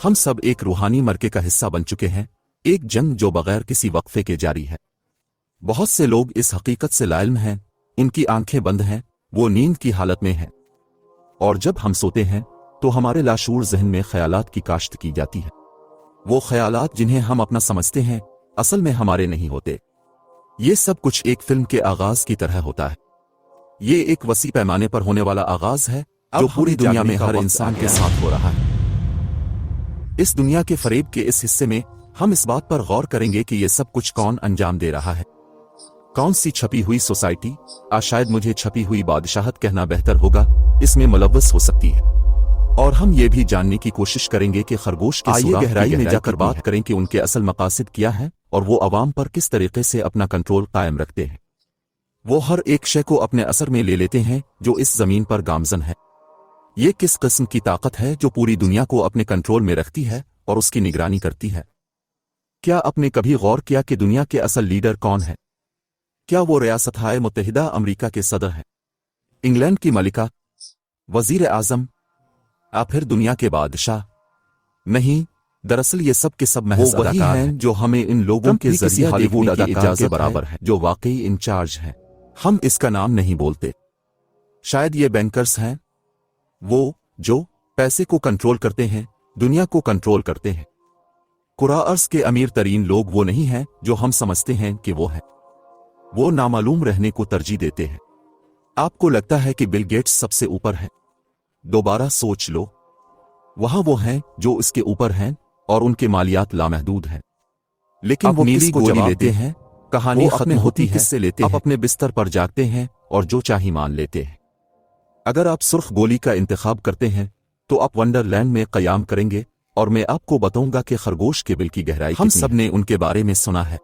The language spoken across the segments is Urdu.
ہم سب ایک روحانی مرکے کا حصہ بن چکے ہیں، ایک جنگ جو بغیر کسی وقفے کے جاری ہے۔ بہت سے لوگ اس حقیقت سے لاعلم ہیں، ان کی آنکھیں بند ہیں، وہ نیند کی حالت میں ہیں، اور جب ہم سوتے ہیں تو ہمارے لاشعور ذہن میں خیالات کی کاشت کی جاتی ہے۔ وہ خیالات جنہیں ہم اپنا سمجھتے ہیں اصل میں ہمارے نہیں ہوتے۔ یہ سب کچھ ایک فلم کے آغاز کی طرح ہوتا ہے۔ یہ ایک وسیع پیمانے پر ہونے والا آغاز ہے جو پوری دنیا میں ہر انسان کے ساتھ ہو رہا ہے۔ اس دنیا کے فریب کے اس حصے میں ہم اس بات پر غور کریں گے کہ یہ سب کچھ کون انجام دے رہا ہے۔ کون سی چھپی ہوئی سوسائٹی، شاید مجھے چھپی ہوئی بادشاہت کہنا بہتر ہوگا، اس میں ملوث ہو سکتی ہے۔ اور ہم یہ بھی جاننے کی کوشش کریں گے کہ خرگوش کے سوراخ کی گہرائی میں جا کر بات کریں کہ ان کے اصل مقاصد کیا ہیں اور وہ عوام پر کس طریقے سے اپنا کنٹرول قائم رکھتے ہیں۔ وہ ہر ایک شے کو اپنے اثر میں لے لیتے ہیں جو اس زمین پر گامزن ہے۔ یہ کس قسم کی طاقت ہے جو پوری دنیا کو اپنے کنٹرول میں رکھتی ہے اور اس کی نگرانی کرتی ہے؟ کیا آپ نے کبھی غور کیا کہ دنیا کے اصل لیڈر کون ہے؟ کیا وہ ریاستہائے متحدہ امریکہ کے صدر ہیں، انگلینڈ کی ملکہ، وزیر اعظم، یا پھر دنیا کے بادشاہ؟ نہیں، دراصل یہ سب کے سب محض وہی ہیں جو ہمیں ان لوگوں کے ذریعے ہالی ووڈ اداکار کے برابر ہیں جو واقعی انچارج ہیں۔ ہم اس کا نام نہیں بولتے۔ شاید یہ بینکرز ہیں، وہ جو پیسے کو کنٹرول کرتے ہیں، دنیا کو کنٹرول کرتے ہیں۔ کرۂ ارض کے امیر ترین لوگ وہ نہیں ہیں جو ہم سمجھتے ہیں کہ وہ ہیں۔ وہ نامعلوم رہنے کو ترجیح دیتے ہیں۔ آپ کو لگتا ہے کہ بل گیٹس سب سے اوپر ہے؟ دوبارہ سوچ لو، وہاں وہ ہیں جو اس کے اوپر ہیں اور ان کے مالیات لامحدود ہیں، لیکن وہ نیلی گولی لیتے ہیں، کہانی ختم ہوتی ہے، آپ اپنے بستر پر جاگتے ہیں اور جو چاہی مان لیتے ہیں۔ اگر آپ سرخ گولی کا انتخاب کرتے ہیں تو آپ ونڈرلینڈ میں قیام کریں گے، اور میں آپ کو بتاؤں گا کہ خرگوش کے بل کی گہرائی ہم سب نے ان کے بارے میں سنا ہے۔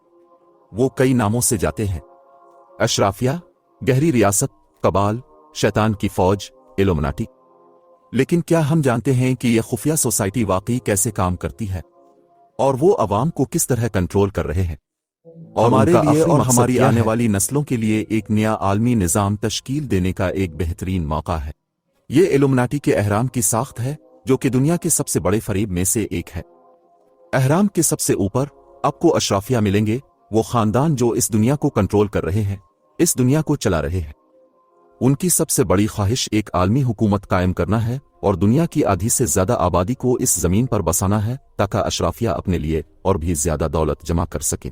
وہ کئی ناموں سے جاتے ہیں: اشرافیہ، گہری ریاست، قبال، شیطان کی فوج، ایلومناٹی۔ لیکن کیا ہم جانتے ہیں کہ یہ خفیہ سوسائٹی واقعی کیسے کام کرتی ہے اور وہ عوام کو کس طرح کنٹرول کر رہے ہیں؟ اور ہمارے لیے اور ہماری آنے والی نسلوں کے لیے ایک نیا عالمی نظام تشکیل دینے کا ایک بہترین موقع ہے۔ یہ ایلومناٹی کے اہرام کی ساخت ہے جو کہ دنیا کے سب سے بڑے فریب میں سے ایک ہے۔ اہرام کے سب سے اوپر آپ کو اشرافیہ ملیں گے، وہ خاندان جو اس دنیا کو کنٹرول کر رہے ہیں، اس دنیا کو چلا رہے ہیں۔ ان کی سب سے بڑی خواہش ایک عالمی حکومت قائم کرنا ہے اور دنیا کی آدھی سے زیادہ آبادی کو اس زمین پر بسانا ہے تاکہ اشرافیہ اپنے لیے اور بھی زیادہ دولت جمع کر سکیں۔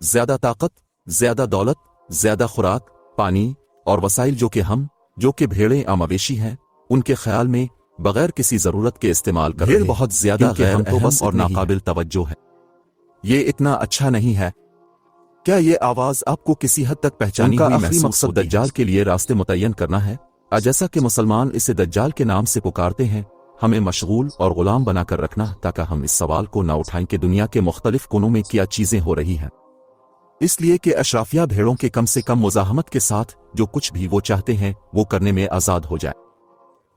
زیادہ طاقت، زیادہ دولت، زیادہ خوراک، پانی اور وسائل جو کہ بھیڑیں یا مویشی ہیں، ان کے خیال میں بغیر کسی ضرورت کے استعمال کر رہے ہیں۔ بہت زیادہ غیر اہم اور ناقابل توجہ ہے۔ یہ اتنا اچھا نہیں ہے۔ کیا یہ آواز آپ کو کسی حد تک پہچانی ہوئی محسوس مقصد دجال کے لیے راستے متعین کرنا ہے؟ جیسا کہ مسلمان اسے دجال کے نام سے پکارتے ہیں، ہمیں مشغول اور غلام بنا کر رکھنا تاکہ ہم اس سوال کو نہ اٹھائیں کہ دنیا کے مختلف کونوں میں کیا چیزیں ہو رہی ہیں۔ اس لیے کہ اشرافیہ بھیڑوں کے کم سے کم مزاحمت کے ساتھ جو کچھ بھی وہ چاہتے ہیں وہ کرنے میں آزاد ہو جائے۔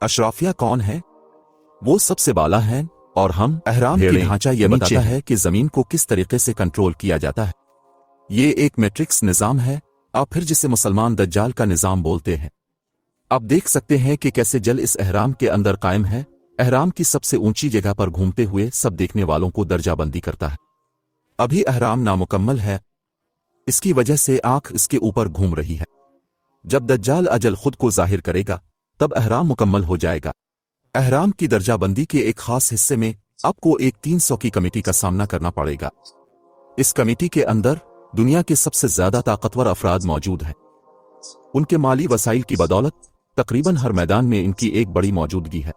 اشرافیہ کون ہے؟ وہ سب سے بالا ہیں، اور ہم اہرام کی ڈھانچہ یہ بتاتا ہے کہ زمین کو کس طریقے سے کنٹرول کیا جاتا ہے۔ یہ ایک میٹرکس نظام ہے، آپ پھر جسے مسلمان دجال کا نظام بولتے ہیں۔ آپ دیکھ سکتے ہیں کہ کیسے جل اس اہرام کے اندر قائم ہے، اہرام کی سب سے اونچی جگہ پر گھومتے ہوئے سب دیکھنے والوں کو درجہ بندی کرتا ہے۔ ابھی اہرام نامکمل ہے، اس کی وجہ سے آنکھ اس کے اوپر گھوم رہی ہے۔ جب دجال اجل خود کو ظاہر کرے گا تب اہرام مکمل ہو جائے گا۔ اہرام کی درجہ بندی کے ایک خاص حصے میں آپ کو ایک 300 کی کمیٹی کا سامنا کرنا پڑے گا۔ اس کمیٹی کے اندر دنیا کے سب سے زیادہ طاقتور افراد موجود ہیں۔ ان کے مالی وسائل کی بدولت تقریباً ہر میدان میں ان کی ایک بڑی موجودگی ہے۔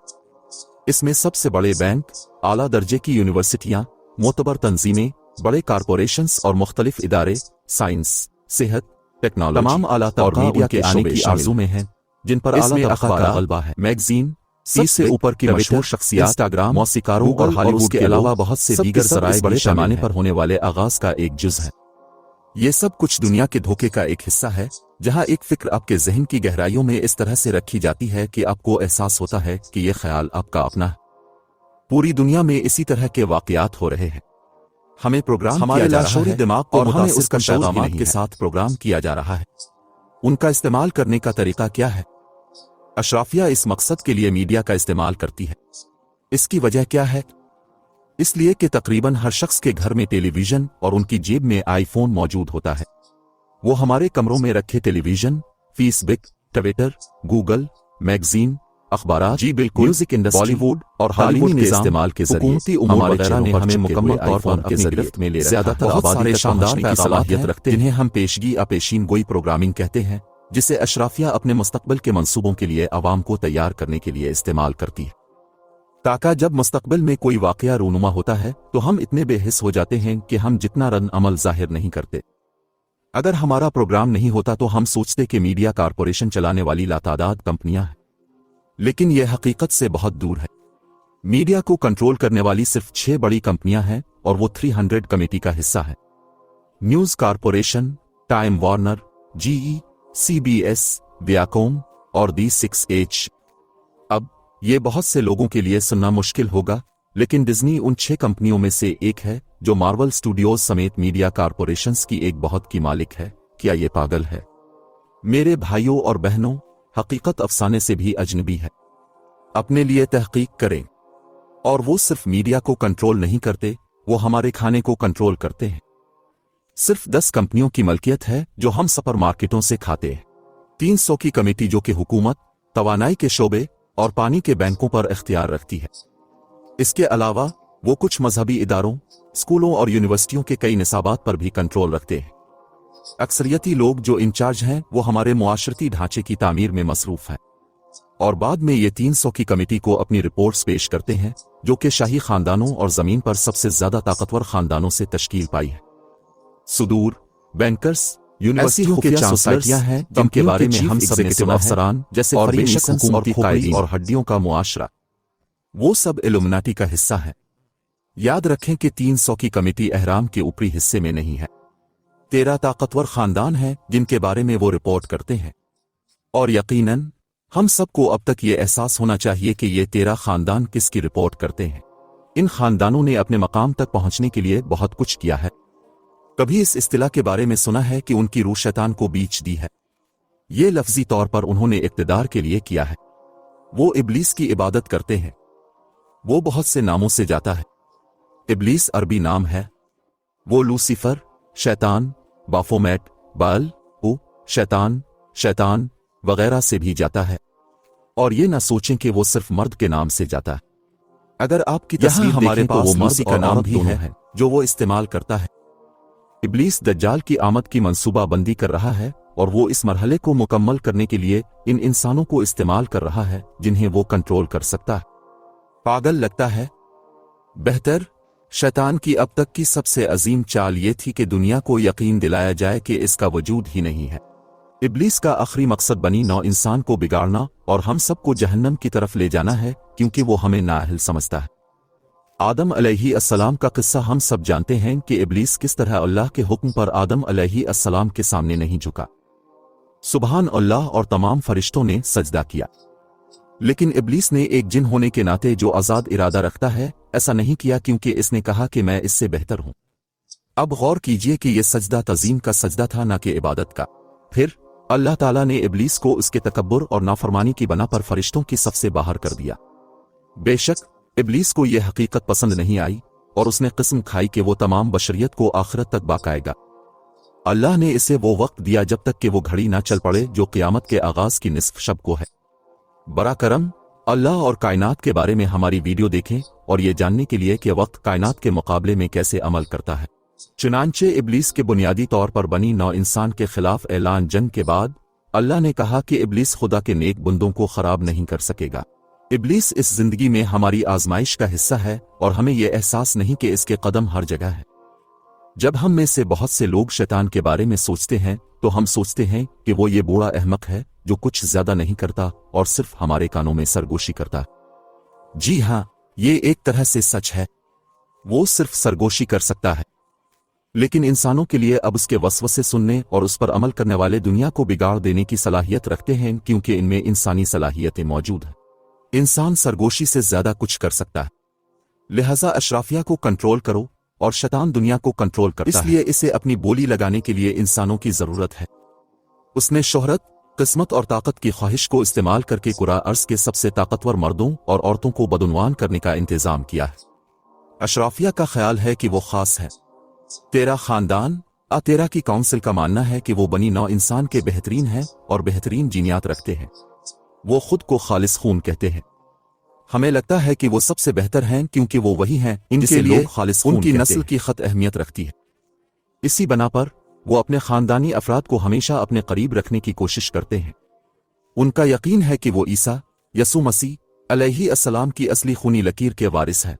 اس میں سب سے بڑے بینک، اعلیٰ درجے کی یونیورسٹیاں، معتبر تنظیمیں، بڑے کارپوریشنز اور مختلف ادارے، سائنس، صحت، ٹیکنالوجی، تمام اعلیٰ اور میڈیا کے آنے کی آرزو میں ہیں، جن پر اعلیٰ طبقہ کا غلبہ ہے۔ میگزین، 30 سے اوپر کی مشہور شخصیات، انسٹاگرام، موسیقاروں اور ہالی ووڈ کے علاوہ بہت سے دیگر ذرائع بڑے پیمانے پر ہونے والے آغاز کا ایک جز ہے۔ یہ سب کچھ دنیا کے دھوکے کا ایک حصہ ہے، جہاں ایک فکر آپ کے ذہن کی گہرائیوں میں اس طرح سے رکھی جاتی ہے کہ آپ کو احساس ہوتا ہے کہ یہ خیال آپ کا اپنا ہے۔ پوری دنیا میں اسی طرح کے واقعات ہو رہے ہیں۔ ہمیں پروگرام ہمارے لاشعوری دماغ کو اور اس کا پیغامات کے ساتھ پروگرام کیا جا رہا ہے۔ ان کا استعمال کرنے کا طریقہ کیا ہے؟ اشرافیہ اس مقصد کے لیے میڈیا کا استعمال کرتی ہے۔ اس کی وجہ کیا ہے؟ اس لیے کہ تقریباً ہر شخص کے گھر میں ٹیلی ویژن اور ان کی جیب میں آئی فون موجود ہوتا ہے۔ وہ ہمارے کمروں میں رکھے ٹیلی ویژن، فیس بک، ٹویٹر، گوگل، میگزین، اخبارات، جی بالکل، میوزک انڈسٹری، بالی ووڈ اور ہالی ووڈ کے استعمال کے ذریعے حکومتی امور وغیرہ نے ہمیں مکمل طور پر اپنی گرفت میں لے رکھا ہے۔ زیادہ تر آبادی تک پہنچنے کی صلاحیت رکھتے ہیں، جنہیں ہم پیشگی یا پیشین گوئی پروگرامنگ کہتے ہیں، جسے اشرافیہ اپنے مستقبل کے منصوبوں کے لیے عوام کو تیار کرنے کے لیے استعمال کرتی ہے، تاکہ جب مستقبل میں کوئی واقعہ رونما ہوتا ہے تو ہم اتنے بے حس ہو جاتے ہیں کہ ہم جتنا رد عمل ظاہر نہیں کرتے۔ اگر ہمارا پروگرام نہیں ہوتا تو ہم سوچتے کہ میڈیا کارپوریشن چلانے والی لاتعداد کمپنیاں ہیں، لیکن یہ حقیقت سے بہت دور ہے۔ میڈیا کو کنٹرول کرنے والی صرف 6 بڑی کمپنیاں ہیں اور وہ 300 کمیٹی کا حصہ ہیں: نیوز کارپوریشن، ٹائم وارنر، جی ای، سی بی ایس، ویاکوم اور دی 6H۔ اب یہ بہت سے لوگوں کے لیے سننا مشکل ہوگا، لیکن ڈزنی ان 6 کمپنیوں میں سے ایک ہے جو مارول اسٹوڈیوز سمیت میڈیا کارپوریشنز کی ایک بہت کی مالک ہے۔ کیا یہ پاگل ہے؟ میرے بھائیوں اور بہنوں، حقیقت افسانے سے بھی اجنبی ہے۔ اپنے لیے تحقیق کریں۔ اور وہ صرف میڈیا کو کنٹرول نہیں کرتے، وہ ہمارے کھانے کو کنٹرول کرتے ہیں۔ صرف 10 کمپنیوں کی ملکیت ہے جو ہم سپر مارکیٹوں سے کھاتے ہیں۔ 300 کی کمیٹی جو کہ حکومت، توانائی کے شعبے اور پانی کے بینکوں پر اختیار رکھتی ہے۔ اس کے علاوہ وہ کچھ مذہبی اداروں، اسکولوں اور یونیورسٹیوں کے کئی نصابات پر بھی کنٹرول رکھتے ہیں۔ اکثریتی لوگ جو انچارج ہیں وہ ہمارے معاشرتی ڈھانچے کی تعمیر میں مصروف ہیں، اور بعد میں یہ 300 کی کمیٹی کو اپنی رپورٹس پیش کرتے ہیں جو کہ شاہی خاندانوں اور زمین پر سب سے زیادہ طاقتور خاندانوں سے تشکیل پائی ہے۔ صدور، بینکرز، یونیورسٹیوں کے سوسائٹیاں ہیں جن کے بارے میں ہم سب نے سنا ہے، افسران جیسے اور بے شک حکومتی قائدین اور ہڈیوں کا معاشرہ، وہ سب الومناٹی کا حصہ ہیں۔ یاد رکھیں کہ 300 کی کمیٹی اہرام کے اوپری حصے میں نہیں ہے۔ 13 طاقتور خاندان ہیں جن کے بارے میں وہ رپورٹ کرتے ہیں، اور یقیناً ہم سب کو اب تک یہ احساس ہونا چاہیے کہ یہ 13 خاندان کس کی رپورٹ کرتے ہیں۔ ان خاندانوں نے اپنے مقام تک پہنچنے کے لیے بہت کچھ کیا ہے۔ کبھی اس اصطلاح کے بارے میں سنا ہے کہ ان کی روح شیطان کو بیچ دی ہے؟ یہ لفظی طور پر انہوں نے اقتدار کے لیے کیا ہے۔ وہ ابلیس کی عبادت کرتے ہیں۔ وہ بہت سے ناموں سے جاتا ہے۔ ابلیس عربی نام ہے۔ وہ لوسیفر، شیطان، بافومیٹ، بال، شیطان، شیطان وغیرہ سے بھی جاتا ہے، اور یہ نہ سوچیں کہ وہ صرف مرد کے نام سے جاتا ہے۔ اگر آپ کی تصویر ہمارے پاس وہ مرد کا نام بھی ہے جو وہ استعمال کرتا ہے۔ ابلیس دجال کی آمد کی منصوبہ بندی کر رہا ہے، اور وہ اس مرحلے کو مکمل کرنے کے لیے ان انسانوں کو استعمال کر رہا ہے جنہیں وہ کنٹرول کر سکتا ہے۔ پاگل لگتا ہے؟ بہتر، شیطان کی اب تک کی سب سے عظیم چال یہ تھی کہ دنیا کو یقین دلایا جائے کہ اس کا وجود ہی نہیں ہے۔ ابلیس کا آخری مقصد بنی نوع انسان کو بگاڑنا اور ہم سب کو جہنم کی طرف لے جانا ہے، کیونکہ وہ ہمیں نااہل سمجھتا ہے۔ آدم علیہ السلام کا قصہ ہم سب جانتے ہیں کہ ابلیس کس طرح اللہ کے حکم پر آدم علیہ السلام کے سامنے نہیں جھکا۔ سبحان اللہ، اور تمام فرشتوں نے سجدہ کیا، لیکن ابلیس نے ایک جن ہونے کے ناطے جو آزاد ارادہ رکھتا ہے ایسا نہیں کیا، کیونکہ اس نے کہا کہ میں اس سے بہتر ہوں۔ اب غور کیجئے کہ یہ سجدہ تعظیم کا سجدہ تھا، نہ کہ عبادت کا۔ پھر اللہ تعالیٰ نے ابلیس کو اس کے تکبر اور نافرمانی کی بنا پر فرشتوں کی صف سے باہر کر دیا۔ بے شک ابلیس کو یہ حقیقت پسند نہیں آئی، اور اس نے قسم کھائی کہ وہ تمام بشریت کو آخرت تک بقائے گا۔ اللہ نے اسے وہ وقت دیا جب تک کہ وہ گھڑی نہ چل پڑے جو قیامت کے آغاز کی نصف شب کو ہے۔ برا کرم، اللہ اور کائنات کے بارے میں ہماری ویڈیو دیکھیں اور یہ جاننے کے لیے کہ وقت کائنات کے مقابلے میں کیسے عمل کرتا ہے۔ چنانچہ ابلیس کے بنیادی طور پر بنی نوع انسان کے خلاف اعلان جنگ کے بعد اللہ نے کہا کہ ابلیس خدا کے نیک بندوں کو خراب نہیں کر سکے گا۔ ابلیس اس زندگی میں ہماری آزمائش کا حصہ ہے، اور ہمیں یہ احساس نہیں کہ اس کے قدم ہر جگہ ہے۔ جب ہم میں سے بہت سے لوگ شیطان کے بارے میں سوچتے ہیں تو ہم سوچتے ہیں کہ وہ یہ بوڑھا احمق ہے جو کچھ زیادہ نہیں کرتا اور صرف ہمارے کانوں میں سرگوشی کرتا ہے۔ جی ہاں، یہ ایک طرح سے سچ ہے، وہ صرف سرگوشی کر سکتا ہے، لیکن انسانوں کے لیے اب اس کے وسوسے سننے اور اس پر عمل کرنے والے دنیا کو بگاڑ دینے کی صلاحیت رکھتے ہیں، کیونکہ ان میں انسانی صلاحیتیں موجود ہیں۔ انسان سرگوشی سے زیادہ کچھ کر سکتا ہے، لہذا اشرافیہ کو کنٹرول کرو، اور شیطان دنیا کو کنٹرول کرتا ہے، اس لیے اسے اپنی بولی لگانے کے لیے انسانوں کی ضرورت ہے۔ اس نے شہرت، قسمت اور طاقت کی خواہش کو استعمال کر کے کرہ ارض کے سب سے طاقتور مردوں اور عورتوں کو بدعنوان کرنے کا انتظام کیا ہے۔ اشرافیہ کا خیال ہے کہ وہ خاص ہے۔ تیرا خاندان تیرا کی کونسل کا ماننا ہے کہ وہ بنی نوع انسان کے بہترین ہیں اور بہترین جینیات رکھتے ہیں۔ وہ خود کو خالص خون کہتے ہیں۔ ہمیں لگتا ہے کہ وہ سب سے بہتر ہیں کیونکہ وہ وہی ہیں ان کے لیے خالص خون ان کی نسل کی خط اہمیت رکھتی ہے۔ اسی بنا پر وہ اپنے خاندانی افراد کو ہمیشہ اپنے قریب رکھنے کی کوشش کرتے ہیں۔ ان کا یقین ہے کہ وہ عیسیٰ یسوع مسیح علیہ السلام کی اصلی خونی لکیر کے وارث ہیں۔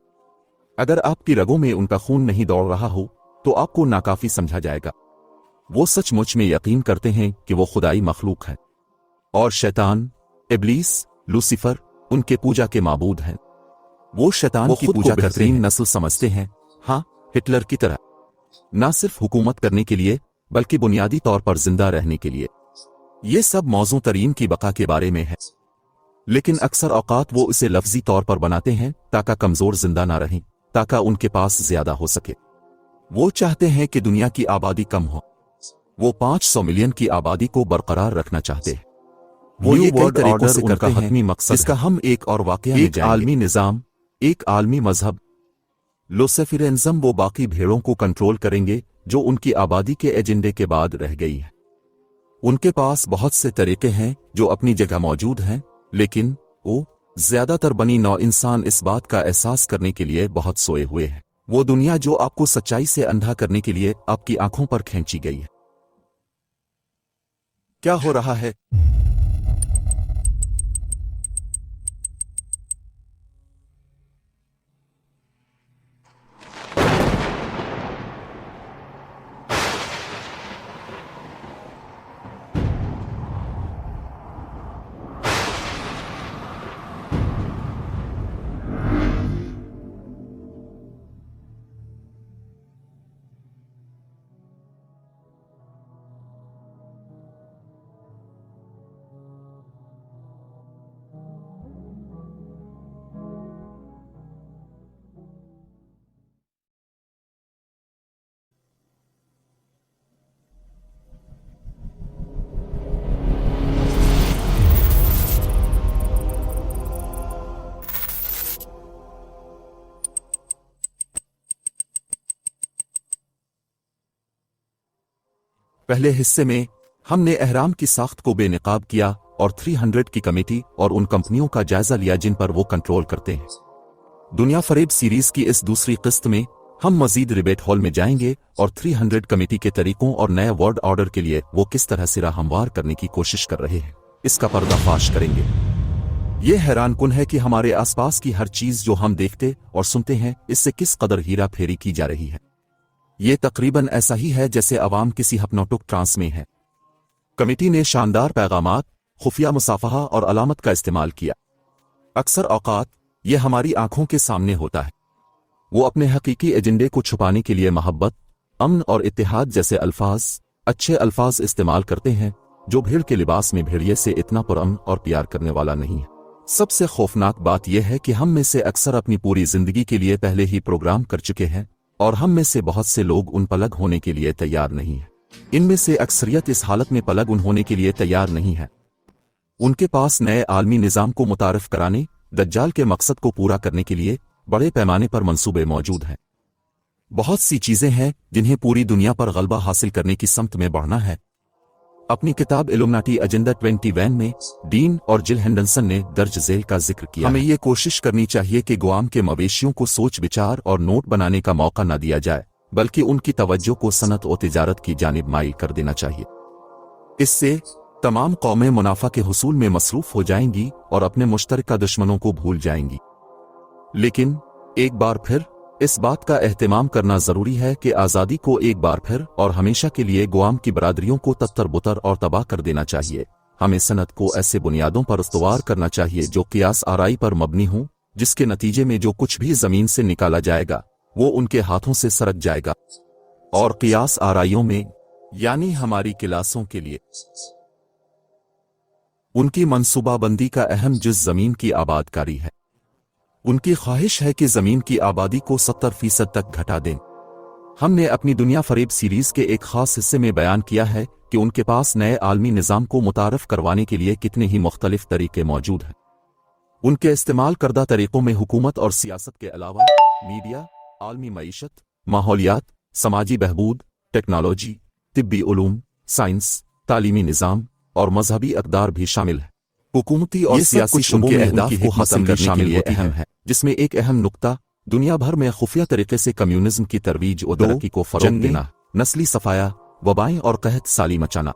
اگر آپ کی رگوں میں ان کا خون نہیں دوڑ رہا ہو تو آپ کو ناکافی سمجھا جائے گا۔ وہ سچ مچ میں یقین کرتے ہیں کہ وہ خدائی مخلوق ہے اور شیطان ابلیس لوسیفر ان کے پوجا کے معبود ہیں۔ وہ شیطان کی پوجا بہترین نسل سمجھتے ہیں، ہاں ہٹلر کی طرح، نہ صرف حکومت کرنے کے لیے بلکہ بنیادی طور پر زندہ رہنے کے لیے۔ یہ سب موزوں ترین کی بقا کے بارے میں ہے، لیکن اکثر اوقات وہ اسے لفظی طور پر بناتے ہیں تاکہ کمزور زندہ نہ رہیں، تاکہ ان کے پاس زیادہ ہو سکے۔ وہ چاہتے ہیں کہ دنیا کی آبادی کم ہو۔ وہ 500 ملین کی آبادی کو برقرار رکھنا چاہتے ہیں۔ وہ یہ کئی طریقوں سے کرتے ہیں حتمی مقصد اس کا ہم ایک اور واقعہ میں جائیں گے۔ ایک عالمی نظام، ایک عالمی مذہب لوسیفرینزم۔ وہ باقی بھیڑوں کو کنٹرول کریں گے جو ان کی آبادی کے ایجنڈے کے بعد رہ گئی ہیں۔ ان کے پاس بہت سے طریقے ہیں جو اپنی جگہ موجود ہیں، لیکن وہ زیادہ تر بنی نوع انسان اس بات کا احساس کرنے کے لیے بہت سوئے ہوئے ہیں۔ وہ دنیا جو آپ کو سچائی سے اندھا کرنے کے لیے آپ کی آنکھوں پر کھینچی گئی ہے۔ کیا ہو رہا ہے؟ پہلے حصے میں ہم نے اہرام کی ساخت کو بے نقاب کیا اور 300 کی کمیٹی اور ان کمپنیوں کا جائزہ لیا جن پر وہ کنٹرول کرتے ہیں۔ دنیا فریب سیریز کی اس دوسری قسط میں ہم مزید ڈیبیٹ ہال میں جائیں گے اور 300 کمیٹی کے طریقوں اور نئے ورلڈ آرڈر کے لیے وہ کس طرح سے راہ ہموار کرنے کی کوشش کر رہے ہیں اس کا پردہ فاش کریں گے۔ یہ حیران کن ہے کہ ہمارے آس پاس کی ہر چیز جو ہم دیکھتے اور سنتے ہیں اس سے کس قدر ہیرا پھیری کی جا رہی ہے۔ یہ تقریباً ایسا ہی ہے جیسے عوام کسی ہپنوٹک ٹرانس میں ہے۔ کمیٹی نے شاندار پیغامات، خفیہ مصافحہ اور علامت کا استعمال کیا۔ اکثر اوقات یہ ہماری آنکھوں کے سامنے ہوتا ہے۔ وہ اپنے حقیقی ایجنڈے کو چھپانے کے لیے محبت، امن اور اتحاد جیسے الفاظ، اچھے الفاظ استعمال کرتے ہیں جو بھیڑ کے لباس میں بھیڑیے سے اتنا پرامن اور پیار کرنے والا نہیں ہے۔ سب سے خوفناک بات یہ ہے کہ ہم میں سے اکثر اپنی پوری زندگی کے لیے پہلے ہی پروگرام کر چکے ہیں اور ہم میں سے بہت سے لوگ ان پلگ ہونے کے لیے تیار نہیں ہیں۔ ان میں سے اکثریت اس حالت میں پلگ ان ہونے کے لیے تیار نہیں ہے۔ ان کے پاس نئے عالمی نظام کو متعارف کرانے، دجال کے مقصد کو پورا کرنے کے لیے بڑے پیمانے پر منصوبے موجود ہیں۔ بہت سی چیزیں ہیں جنہیں پوری دنیا پر غلبہ حاصل کرنے کی سمت میں بڑھنا ہے۔ اپنی کتاب الومناٹی ایجنڈا 21 میں ڈین اور جل ہینڈرسن نے درج ذیل کا ذکر کیا۔ ہمیں یہ کوشش کرنی چاہیے کہ گوام کے مویشیوں کو سوچ بچار اور نوٹ بنانے کا موقع نہ دیا جائے، بلکہ ان کی توجہ کو صنعت و تجارت کی جانب مائل کر دینا چاہیے۔ اس سے تمام قومیں منافع کے حصول میں مصروف ہو جائیں گی اور اپنے مشترکہ دشمنوں کو بھول جائیں گی۔ لیکن ایک بار پھر اس بات کا اہتمام کرنا ضروری ہے کہ آزادی کو ایک بار پھر اور ہمیشہ کے لیے گوام کی برادریوں کو تتر بتر اور تباہ کر دینا چاہیے۔ ہمیں صنعت کو ایسے بنیادوں پر استوار کرنا چاہیے جو قیاس آرائی پر مبنی ہوں، جس کے نتیجے میں جو کچھ بھی زمین سے نکالا جائے گا وہ ان کے ہاتھوں سے سرک جائے گا، اور قیاس آرائیوں میں یعنی ہماری کلاسوں کے لیے ان کی منصوبہ بندی کا اہم جز زمین کی آباد کاری ہے۔ ان کی خواہش ہے کہ زمین کی آبادی کو 70% تک گھٹا دیں۔ ہم نے اپنی دنیا فریب سیریز کے ایک خاص حصے میں بیان کیا ہے کہ ان کے پاس نئے عالمی نظام کو متعارف کروانے کے لیے کتنے ہی مختلف طریقے موجود ہیں۔ ان کے استعمال کردہ طریقوں میں حکومت اور سیاست کے علاوہ میڈیا، عالمی معیشت، ماحولیات، سماجی بہبود، ٹیکنالوجی، طبی علوم، سائنس، تعلیمی نظام اور مذہبی اقدار بھی شامل ہے۔ حکومتی اور سیاسی شعبوں کے اہداف کو حاصل کرنے کے لیے اہم ہے، جس میں ایک اہم نقطہ دنیا بھر میں خفیہ طریقے سے کمیونزم کی ترویج و ترقی کو فروغ دینا، نسلی صفایا، وبائیں اور قحط سالی مچانا۔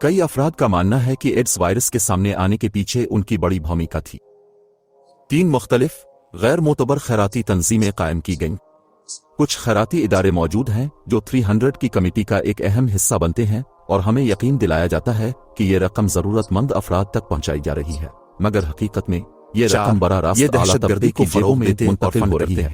کئی افراد کا ماننا ہے کہ ایڈز وائرس کے سامنے آنے کے پیچھے ان کی بڑی بھومکا تھی۔ 3 مختلف غیر معتبر خیراتی تنظیمیں قائم کی گئیں۔ کچھ خیراتی ادارے موجود ہیں جو 300 کی کمیٹی کا ایک اہم حصہ بنتے ہیں اور ہمیں یقین دلایا جاتا ہے کہ یہ رقم ضرورت مند افراد تک پہنچائی جا رہی ہے، مگر حقیقت میں یہ رقم براہ راست دہشت گردی کو فروغ دیتے منتقل ہو رہی ہے۔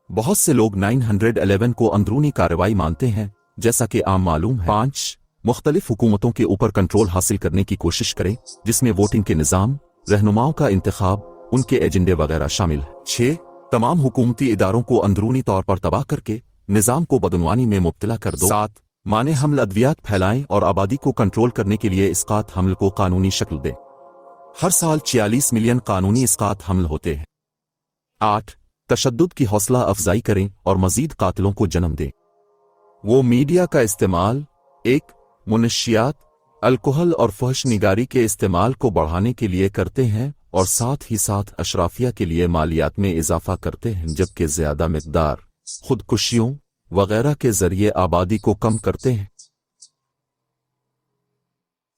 بہت سے لوگ 9/11 کو اندرونی کارروائی مانتے ہیں، جیسا کہ عام معلوم ہے۔ 5 مختلف حکومتوں کے اوپر کنٹرول حاصل کرنے کی کوشش کریں، جس میں ووٹنگ کے نظام، رہنماؤں کا انتخاب، ان کے ایجنڈے وغیرہ شامل ہیں۔ 6 تمام حکومتی اداروں کو اندرونی طور پر تباہ کر کے نظام کو بدعنوانی میں مبتلا کر دو۔ 7 مانع حمل ادویات پھیلائیں اور آبادی کو کنٹرول کرنے کے لیے اسقاط حمل کو قانونی شکل دیں۔ ہر سال 46 ملین قانونی اسقاط حمل ہوتے ہیں۔ 8 تشدد کی حوصلہ افزائی کریں اور مزید قاتلوں کو جنم دیں۔ وہ میڈیا کا استعمال، ایک منشیات، الکحل اور فحش نگاری کے استعمال کو بڑھانے کے لیے کرتے ہیں اور ساتھ ہی ساتھ اشرافیہ کے لیے مالیات میں اضافہ کرتے ہیں، جبکہ زیادہ مقدار خودکشیوں وغیرہ کے ذریعے آبادی کو کم کرتے ہیں۔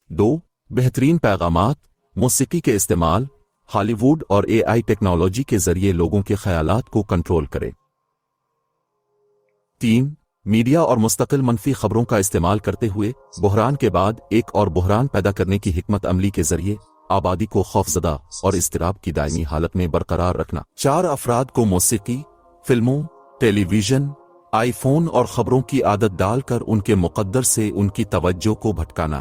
2 بہترین پیغامات، موسیقی کے استعمال، ہالی ووڈ اور AI ٹیکنالوجی کے ذریعے لوگوں کے خیالات کو کنٹرول کریں۔ 3 میڈیا اور مستقل منفی خبروں کا استعمال کرتے ہوئے بحران کے بعد ایک اور بحران پیدا کرنے کی حکمت عملی کے ذریعے آبادی کو خوفزدہ اور اضطراب کی دائمی حالت میں برقرار رکھنا۔ 4 افراد کو موسیقی، فلموں، ٹیلی ویژن، آئی فون اور خبروں کی عادت ڈال کر ان کے مقدر سے ان کی توجہ کو بھٹکانا۔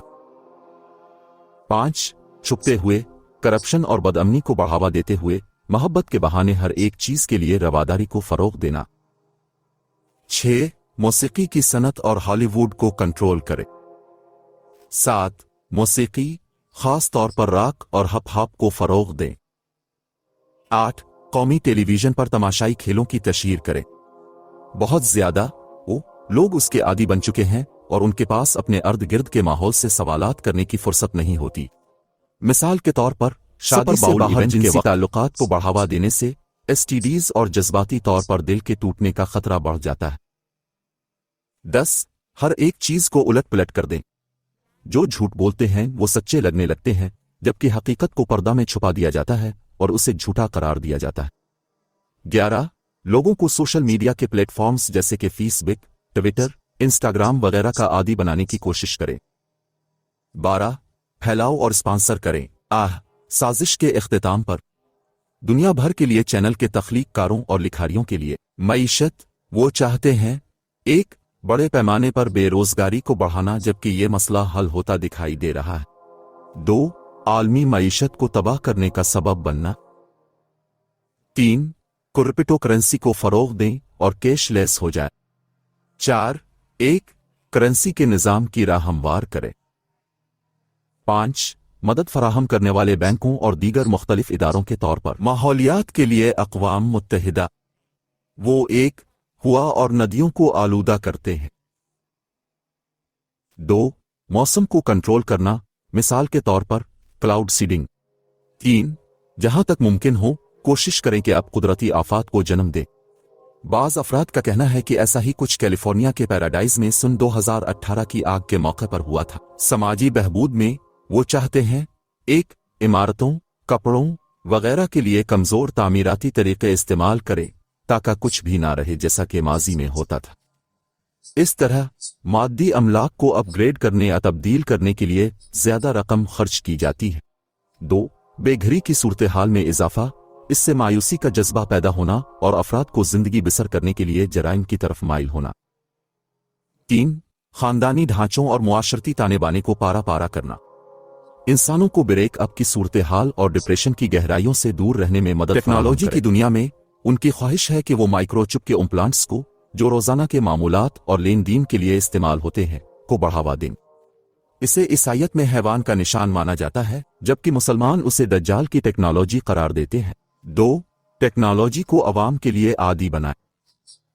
5 چھپتے ہوئے کرپشن اور بدامنی کو بڑھاوا دیتے ہوئے محبت کے بہانے ہر ایک چیز کے لیے رواداری کو فروغ دینا۔ 6 موسیقی کی صنعت اور ہالی ووڈ کو کنٹرول کرے۔ 7 موسیقی، خاص طور پر راک اور ہپ ہاپ کو فروغ دیں۔ 8 قومی ٹیلی ویژن پر تماشائی کھیلوں کی تشہیر کرے۔ بہت زیادہ لوگ اس کے عادی بن چکے ہیں اور ان کے پاس اپنے ارد گرد کے ماحول سے سوالات کرنے کی فرصت نہیں ہوتی۔ مثال کے طور پر شادی سے باہر جنسی تعلقات کو بڑھاوا دینے سے STDs اور جذباتی طور پر دل کے ٹوٹنے کا خطرہ بڑھ جاتا ہے۔ 10 ہر ایک چیز کو الٹ پلٹ کر دیں۔ جو جھوٹ بولتے ہیں وہ سچے لگنے لگتے ہیں، جبکہ حقیقت کو پردہ میں چھپا دیا جاتا ہے اور اسے جھوٹا قرار دیا جاتا ہے۔ 11 لوگوں کو سوشل میڈیا کے پلیٹ فارمز جیسے کہ فیس بک، ٹویٹر، انسٹاگرام وغیرہ کا عادی بنانے کی کوشش کریں۔ 12 پھیلاؤ اور اسپانسر کریں۔ سازش کے اختتام پر دنیا بھر کے لیے چینل کے تخلیق کاروں اور لکھاریوں کے لیے معیشت، وہ چاہتے ہیں 1 بڑے پیمانے پر بے روزگاری کو بڑھانا، جبکہ یہ مسئلہ حل ہوتا دکھائی دے رہا ہے۔ 2 عالمی معیشت کو تباہ کرنے کا سبب بننا۔ 3 کرپٹو کرنسی کو فروغ دیں اور کیش لیس ہو جائے۔ 4 ایک کرنسی کے نظام کی راہ ہموار کرے۔ 5 مدد فراہم کرنے والے بینکوں اور دیگر مختلف اداروں کے طور پر ماحولیات کے لیے اقوام متحدہ، وہ ایک ہوا اور ندیوں کو آلودہ کرتے ہیں۔ 2 موسم کو کنٹرول کرنا، مثال کے طور پر کلاؤڈ سیڈنگ۔ 3 جہاں تک ممکن ہو کوشش کریں کہ آپ قدرتی آفات کو جنم دیں۔ بعض افراد کا کہنا ہے کہ ایسا ہی کچھ کیلیفورنیا کے پیراڈائز میں سن 2018 کی آگ کے موقع پر ہوا تھا۔ سماجی بہبود میں وہ چاہتے ہیں 1 عمارتوں، کپڑوں وغیرہ کے لیے کمزور تعمیراتی طریقے استعمال کرے تاکہ کچھ بھی نہ رہے جیسا کہ ماضی میں ہوتا تھا۔ اس طرح مادی املاک کو اپ گریڈ کرنے یا تبدیل کرنے کے لیے زیادہ رقم خرچ کی جاتی ہے۔ 2 بے گھری کی صورتحال میں اضافہ، اس سے مایوسی کا جذبہ پیدا ہونا اور افراد کو زندگی بسر کرنے کے لیے جرائم کی طرف مائل ہونا۔ 3 خاندانی ڈھانچوں اور معاشرتی تانے بانے کو پارا پارا کرنا، انسانوں کو بریک اپ کی صورتحال اور ڈپریشن کی گہرائیوں سے دور رہنے میں مدد۔ ٹیکنالوجی کی دنیا میں ان کی خواہش ہے کہ وہ مائکرو چپ کے امپلانٹس کو، جو روزانہ کے معمولات اور لین دین کے لیے استعمال ہوتے ہیں، کو بڑھاوا دیں۔ اسے عیسائیت میں حیوان کا نشان مانا جاتا ہے، جبکہ مسلمان اسے دجال کی ٹیکنالوجی قرار دیتے ہیں۔ 2 ٹیکنالوجی کو عوام کے لیے عادی بنائیں۔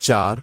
4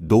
2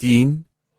3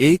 1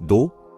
2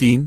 3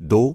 2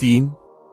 3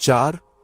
4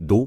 2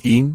3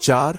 4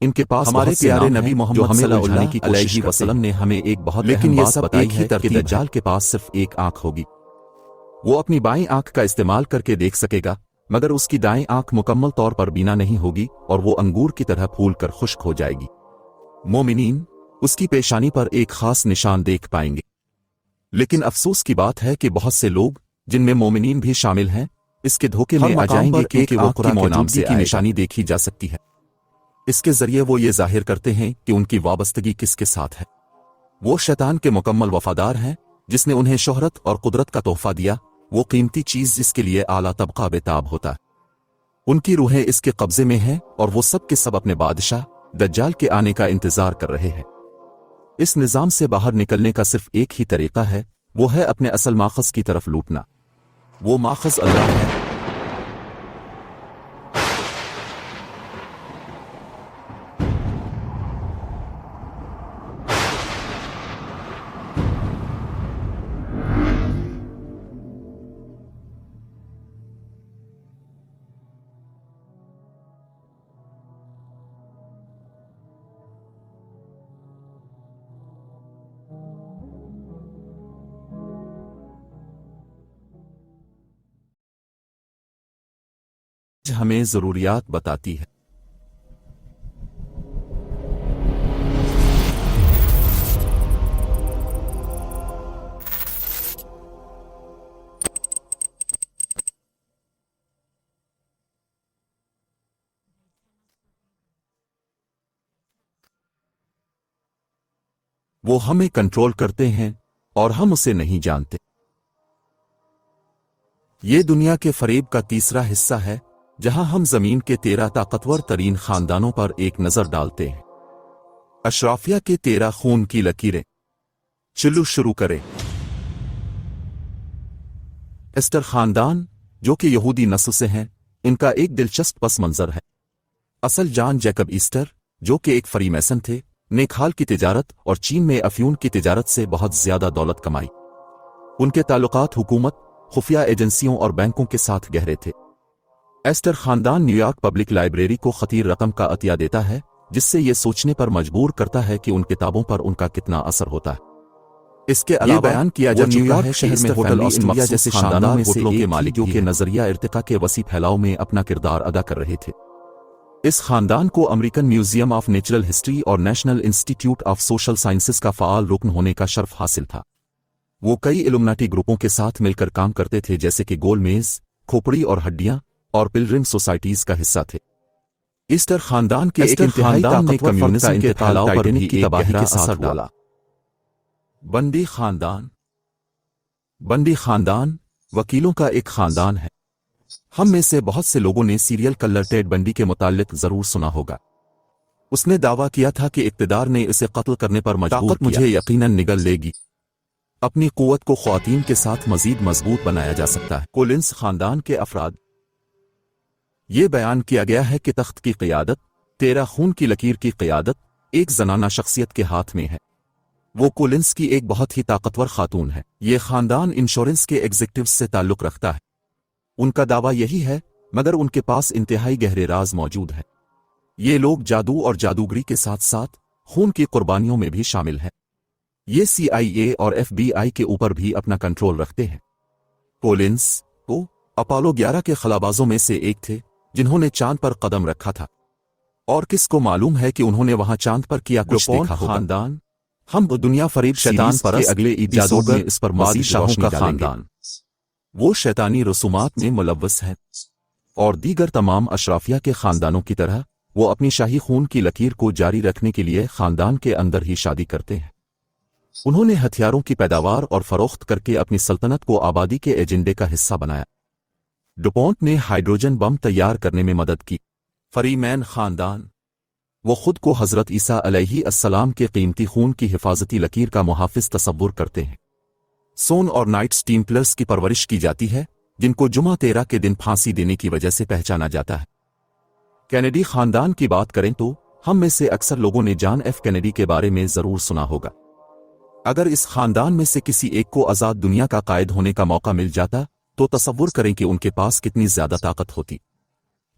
ان کے پاس ہمارے پیارے نبی محمد صلی اللہ علیہ وسلم نے ہمیں ایک بہت لیکن یہ سب ایک ہی ترتیب ہے کہ دجال کے پاس صرف ایک آنکھ ہوگی۔ وہ اپنی بائیں آنکھ کا استعمال کر کے دیکھ سکے گا، مگر اس کی دائیں آنکھ مکمل طور پر بینا نہیں ہوگی اور وہ انگور کی طرح پھول کر خشک ہو جائے گی۔ مومنین اس کی پیشانی پر ایک خاص نشان دیکھ پائیں گے، لیکن افسوس کی بات ہے کہ بہت سے لوگ جن میں مومنین بھی شامل ہیں اس کے دھوکے میں آ جائیں گے کیونکہ وہ قرآن کے نام سے کی نشانی دیکھی جا سکتی ہے۔ اس کے ذریعے وہ یہ ظاہر کرتے ہیں کہ ان کی وابستگی کس کے ساتھ ہے۔ وہ شیطان کے مکمل وفادار ہیں جس نے انہیں شہرت اور قدرت کا تحفہ دیا، وہ قیمتی چیز جس کے لیے اعلیٰ طبقہ بے-تاب ہوتا ہے۔ ان کی روحیں اس کے قبضے میں ہیں اور وہ سب کے سب اپنے بادشاہ دجال کے آنے کا انتظار کر رہے ہیں۔ اس نظام سے باہر نکلنے کا صرف ایک ہی طریقہ ہے، وہ ہے اپنے اصل ماخذ کی طرف لوٹنا۔ وہ ماخذ اللہ ہے۔ ہمیں ضروریات بتاتی ہے۔ وہ ہمیں کنٹرول کرتے ہیں اور ہم اسے نہیں جانتے۔ یہ دنیا کے فریب کا تیسرا حصہ ہے جہاں ہم زمین کے 13 طاقتور ترین خاندانوں پر ایک نظر ڈالتے ہیں۔ اشرافیہ کے 13 خون کی لکیریں۔ چلو شروع کریں۔ ایسٹر خاندان جو کہ یہودی نسل سے ہیں، ان کا ایک دلچسپ پس منظر ہے۔ اصل جان جیکب ایسٹر جو کہ ایک فری میسن تھے نے کھال کی تجارت اور چین میں افیون کی تجارت سے بہت زیادہ دولت کمائی۔ ان کے تعلقات حکومت، خفیہ ایجنسیوں اور بینکوں کے ساتھ گہرے تھے۔ ایسٹر خاندان نیویارک پبلک لائبریری کو خطیر رقم کا عطیہ دیتا ہے جس سے یہ سوچنے پر مجبور کرتا ہے کہ ان کتابوں پر ان کا کتنا اثر ہوتا ہے۔ اس کے علاوہ بیان کیا جا چکا ہے شہر میں ہوٹل آسٹریلیا جیسے شاندار ہوٹلوں کے مالک کے نظریہ ارتقاء کے وسیع پھیلاؤ میں اپنا کردار ادا کر رہے تھے۔ اس خاندان کو American Museum of Natural History اور National Institute of Social Sciences کا فعال رکن ہونے کا شرف حاصل تھا۔ وہ کئی علومناٹی گروپوں کے ساتھ مل کر کام کرتے تھے جیسے کہ گول میز، کھوپڑی اور ہڈیاں، اور پلگرم سوسائٹیز کا حصہ تھے۔ ایسٹر خاندان کے ایک انتہائی طاقتور کمیونزم کے پھیلاؤ پر بھی ایک گہرا اثر ڈالا۔ بندی خاندان۔ بندی خاندان وکیلوں کا ایک خاندان ہے۔ ہم میں سے بہت سے لوگوں نے سیریل کلر ٹیڈ بنڈی کے متعلق ضرور سنا ہوگا۔ اس نے دعویٰ کیا تھا کہ اقتدار نے اسے قتل کرنے پر مجبور کیا۔ مجھے یقیناً نگل لے گی۔ اپنی قوت کو خواتین کے ساتھ مزید مضبوط بنایا جا سکتا ہے۔ کولنز خاندان کے افراد۔ یہ بیان کیا گیا ہے کہ تخت کی قیادت، 13 خون کی لکیر کی قیادت، ایک زنانہ شخصیت کے ہاتھ میں ہے۔ وہ کولنز کی ایک بہت ہی طاقتور خاتون ہے۔ یہ خاندان انشورنس کے ایگزیکٹوز سے تعلق رکھتا ہے۔ ان کا دعویٰ یہی ہے، مگر ان کے پاس انتہائی گہرے راز موجود ہے۔ یہ لوگ جادو اور جادوگری کے ساتھ ساتھ خون کی قربانیوں میں بھی شامل ہیں۔ یہ CIA اور FBI کے اوپر بھی اپنا کنٹرول رکھتے ہیں۔ کولنز کو اپولو 11 کے خلابازوں میں سے ایک تھے جنہوں نے چاند پر قدم رکھا تھا، اور کس کو معلوم ہے کہ انہوں نے وہاں چاند پر کیا کچھ دیکھا ہوگا۔ خاندان ہم دنیا فریب شیطان پر اگلے ایپیسوڈ میں اس پر مزید شاہوں کا خاندان۔ وہ شیطانی رسومات میں ملوث ہیں، اور دیگر تمام اشرافیہ کے خاندانوں کی طرح وہ اپنی شاہی خون کی لکیر کو جاری رکھنے کے لیے خاندان کے اندر ہی شادی کرتے ہیں۔ انہوں نے ہتھیاروں کی پیداوار اور فروخت کر کے اپنی سلطنت کو آبادی کے ایجنڈے کا حصہ بنایا۔ ڈوپونٹ نے ہائیڈروجن بم تیار کرنے میں مدد کی۔ فری مین خاندان وہ خود کو حضرت عیسیٰ علیہ السلام کے قیمتی خون کی حفاظتی لکیر کا محافظ تصور کرتے ہیں۔ سون اور نائٹس ٹیمپلرز کی پرورش کی جاتی ہے جن کو جمعہ 13 کے دن پھانسی دینے کی وجہ سے پہچانا جاتا ہے۔ کینیڈی خاندان کی بات کریں تو ہم میں سے اکثر لوگوں نے جان ایف کینیڈی کے بارے میں ضرور سنا ہوگا۔ اگر اس خاندان میں سے کسی ایک کو آزاد دنیا کا قائد ہونے کا موقع مل جاتا تو تصور کریں کہ ان کے پاس کتنی زیادہ طاقت ہوتی۔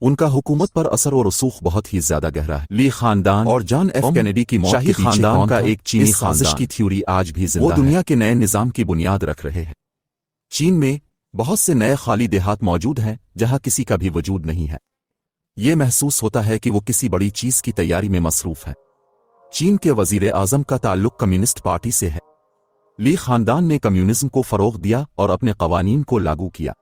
ان کا حکومت پر اثر و رسوخ بہت ہی زیادہ گہرا ہے۔ لی خاندان اور جان ایف کینیڈی کی موت کے خاندان کا ایک چینی سازش کی تھیوری آج بھی زندہ ہے۔ وہ دنیا کے نئے نظام کی بنیاد رکھ رہے ہیں۔ چین میں بہت سے نئے خالی دیہات موجود ہیں جہاں کسی کا بھی وجود نہیں ہے۔ یہ محسوس ہوتا ہے کہ وہ کسی بڑی چیز کی تیاری میں مصروف ہے۔ چین کے وزیر اعظم کا تعلق کمیونسٹ پارٹی سے ہے۔ لی خاندان نے کمیونزم کو فروغ دیا اور اپنے قوانین کو لاگو کیا۔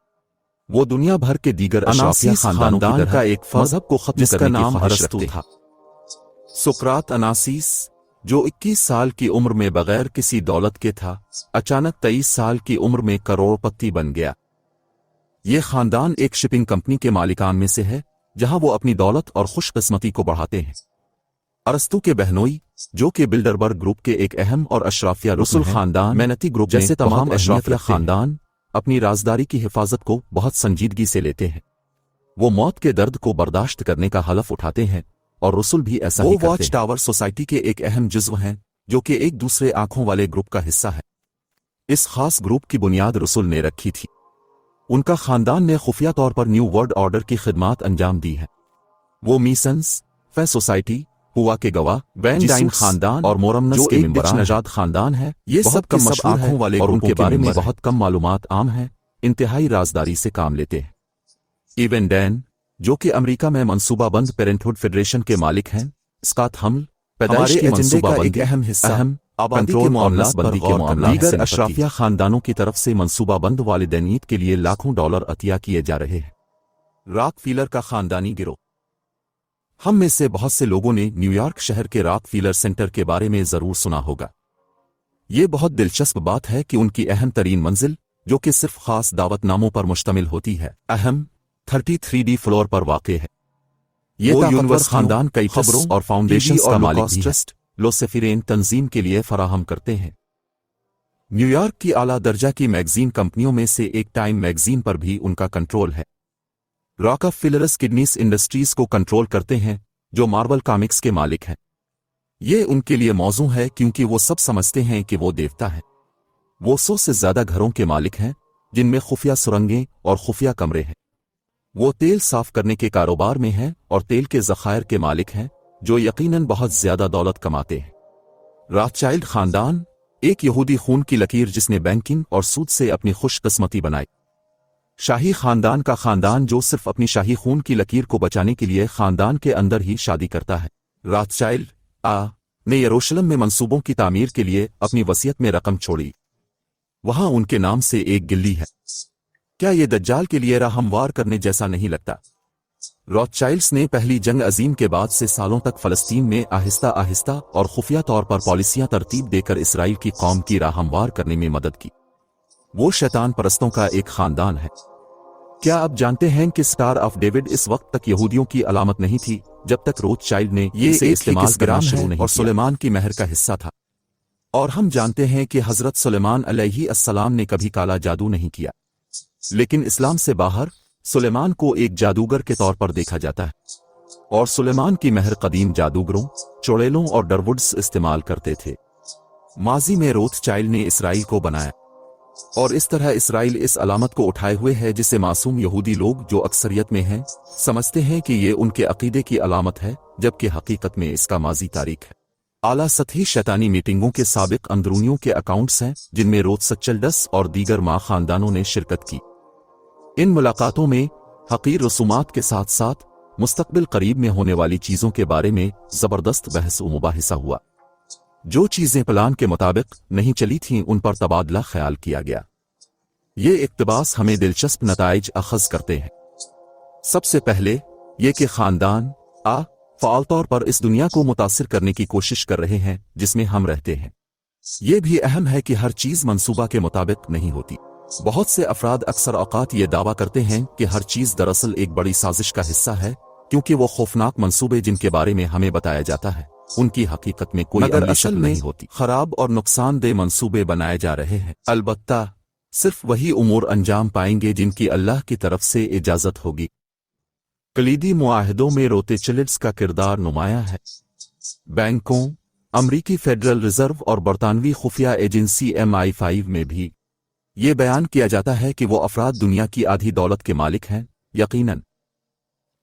وہ دنیا بھر کے دیگر اشرافیہ خاندان کا ایک مذہب کو ختم کرنے کی خواہش رکھتے تھا۔ سقراط اناسیس، جو 21 سال کی عمر میں بغیر کسی دولت کے تھا، اچانک 23 سال کی عمر میں کروڑ پتی بن گیا۔ یہ خاندان ایک شپنگ کمپنی کے مالکان میں سے ہے جہاں وہ اپنی دولت اور خوش قسمتی کو بڑھاتے ہیں۔ ارسطو کے بہنوئی، جو کہ بلڈربرگ گروپ کے ایک اہم اور اشرافیہ رسل خاندان مینتی گروپ جیسے تمام اشرافیہ خاندان اپنی رازداری کی حفاظت کو بہت سنجیدگی سے لیتے ہیں۔ وہ موت کے درد کو برداشت کرنے کا حلف اٹھاتے ہیں اور رسل بھی ایسا ہی کرتے ہیں۔ وہ واچ ٹاور سوسائٹی کے ایک اہم جزو ہیں جو کہ ایک دوسرے آنکھوں والے گروپ کا حصہ ہے۔ اس خاص گروپ کی بنیاد رسل نے رکھی تھی۔ ان کا خاندان نے خفیہ طور پر نیو ورلڈ آرڈر کی خدمات انجام دی ہیں۔ وہ میسنز، فے سوسائٹی، ہوا کے گواہ، وینڈائن خاندان اور مورمنس کے ممبران نژاد خاندان ہے۔ یہ سب کم مشہور آنکھوں والے اور ان کے بارے میں بہت کم معلومات عام ہیں، انتہائی رازداری سے کام لیتے ہیں۔ ایون ڈین، جو کہ امریکہ میں منصوبہ بند پیرنٹہوڈ فیڈریشن کے مالک ہیں، اسکاٹ حمل، پیدائش کی منصوبہ بندی کا ایک اہم حصہ، آبادی کے معاملات بندی کے معاملات، دیگر اشرافیہ خاندانوں کی طرف سے منصوبہ بند والدینیت کے لیے لاکھوں ڈالر عطیہ کیے جا رہے ہیں۔ راک فیلر کا خاندانی گروہ۔ ہم میں سے بہت سے لوگوں نے نیو یارک شہر کے راک فیلر سینٹر کے بارے میں ضرور سنا ہوگا۔ یہ بہت دلچسپ بات ہے کہ ان کی اہم ترین منزل، جو کہ صرف خاص دعوت ناموں پر مشتمل ہوتی ہے، 33 فلور پر واقع ہے۔ یہ یونیورس خاندان کئی خبروں اور فاؤنڈیشنز کا مالک بھی ہے، لوسیفرین تنظیم کے لیے فراہم کرتے ہیں۔ نیو یارک کی اعلیٰ درجہ کی میگزین کمپنیوں میں سے ایک ٹائم میگزین پر بھی ان کا کنٹرول ہے۔ راک فیلرز کڈنیس انڈسٹریز کو کنٹرول کرتے ہیں، جو مارول کامکس کے مالک ہیں۔ یہ ان کے لیے موزوں ہے کیونکہ وہ سب سمجھتے ہیں کہ وہ دیوتا ہے۔ وہ 100 سے زیادہ گھروں کے مالک ہیں جن میں خفیہ سرنگیں اور خفیہ کمرے ہیں۔ وہ تیل صاف کرنے کے کاروبار میں ہیں اور تیل کے ذخائر کے مالک ہیں، جو یقیناً بہت زیادہ دولت کماتے ہیں۔ راتچائلڈ خاندان، ایک یہودی خون کی لکیر جس نے بینکنگ اور سود سے اپنی خوش قسمتی بنائی۔ شاہی خاندان کا خاندان جو صرف اپنی شاہی خون کی لکیر کو بچانے کے لیے خاندان کے اندر ہی شادی کرتا ہے۔ راتچائلڈ نے یروشلم میں منصوبوں کی تعمیر کے لیے اپنی وصیت میں رقم چھوڑی۔ وہاں ان کے نام سے ایک گلی ہے۔ کیا یہ دجال کے لیے راہ ہموار کرنے جیسا نہیں لگتا؟ روتھچائلڈز نے پہلی جنگ عظیم کے بعد سے سالوں تک فلسطین میں آہستہ آہستہ اور خفیہ طور پر پالیسیاں ترتیب دے کر اسرائیل کی قوم کی راہ ہموار کرنے میں مدد کی۔ وہ شیطان پرستوں کا ایک خاندان ہے۔ کیا آپ جانتے ہیں کہ سٹار آف ڈیوڈ اس وقت تک یہودیوں کی علامت نہیں تھی جب تک روتھچائلڈ نے اسے استعمال کرنا شروع نہیں کیا، اور سلیمان کی مہر کا حصہ تھا؟ اور ہم جانتے ہیں کہ حضرت سلیمان علیہ السلام نے کبھی کالا جادو نہیں کیا، لیکن اسلام سے باہر سلیمان کو ایک جادوگر کے طور پر دیکھا جاتا ہے، اور سلیمان کی مہر قدیم جادوگروں، چڑیلوں اور ڈروڈز استعمال کرتے تھے۔ ماضی میں روتھچائلڈ نے اسرائیل کو بنایا، اور اس طرح اسرائیل اس علامت کو اٹھائے ہوئے ہے جسے معصوم یہودی لوگ جو اکثریت میں ہیں سمجھتے ہیں کہ یہ ان کے عقیدے کی علامت ہے، جبکہ حقیقت میں اس کا ماضی تاریخ ہے۔ اعلیٰ سطحی شیطانی میٹنگوں کے سابق اندرونیوں کے اکاؤنٹس ہیں جن میں روتھچلڈس اور دیگر ماں خاندانوں نے شرکت کی۔ ان ملاقاتوں میں حقیر رسومات کے ساتھ ساتھ مستقبل قریب میں ہونے والی چیزوں کے بارے میں زبردست بحث و مباحثہ ہوا۔ جو چیزیں پلان کے مطابق نہیں چلی تھیں ان پر تبادلہ خیال کیا گیا۔ یہ اقتباس ہمیں دلچسپ نتائج اخذ کرتے ہیں۔ سب سے پہلے یہ کہ خاندان فعال طور پر اس دنیا کو متاثر کرنے کی کوشش کر رہے ہیں جس میں ہم رہتے ہیں۔ یہ بھی اہم ہے کہ ہر چیز منصوبہ کے مطابق نہیں ہوتی۔ بہت سے افراد اکثر اوقات یہ دعویٰ کرتے ہیں کہ ہر چیز دراصل ایک بڑی سازش کا حصہ ہے، کیونکہ وہ خوفناک منصوبے جن کے بارے میں ہمیں بتایا جاتا ہے ان کی حقیقت میں کوئی عملی شکل نہیں ہوتی۔ خراب اور نقصان دہ منصوبے بنائے جا رہے ہیں، البتہ صرف وہی امور انجام پائیں گے جن کی اللہ کی طرف سے اجازت ہوگی۔ کلیدی معاہدوں میں روتھچلڈز کا کردار نمایاں ہے۔ بینکوں، امریکی فیڈرل ریزرو اور برطانوی خفیہ ایجنسی MI5 میں بھی یہ بیان کیا جاتا ہے کہ وہ افراد دنیا کی آدھی دولت کے مالک ہیں۔ یقیناً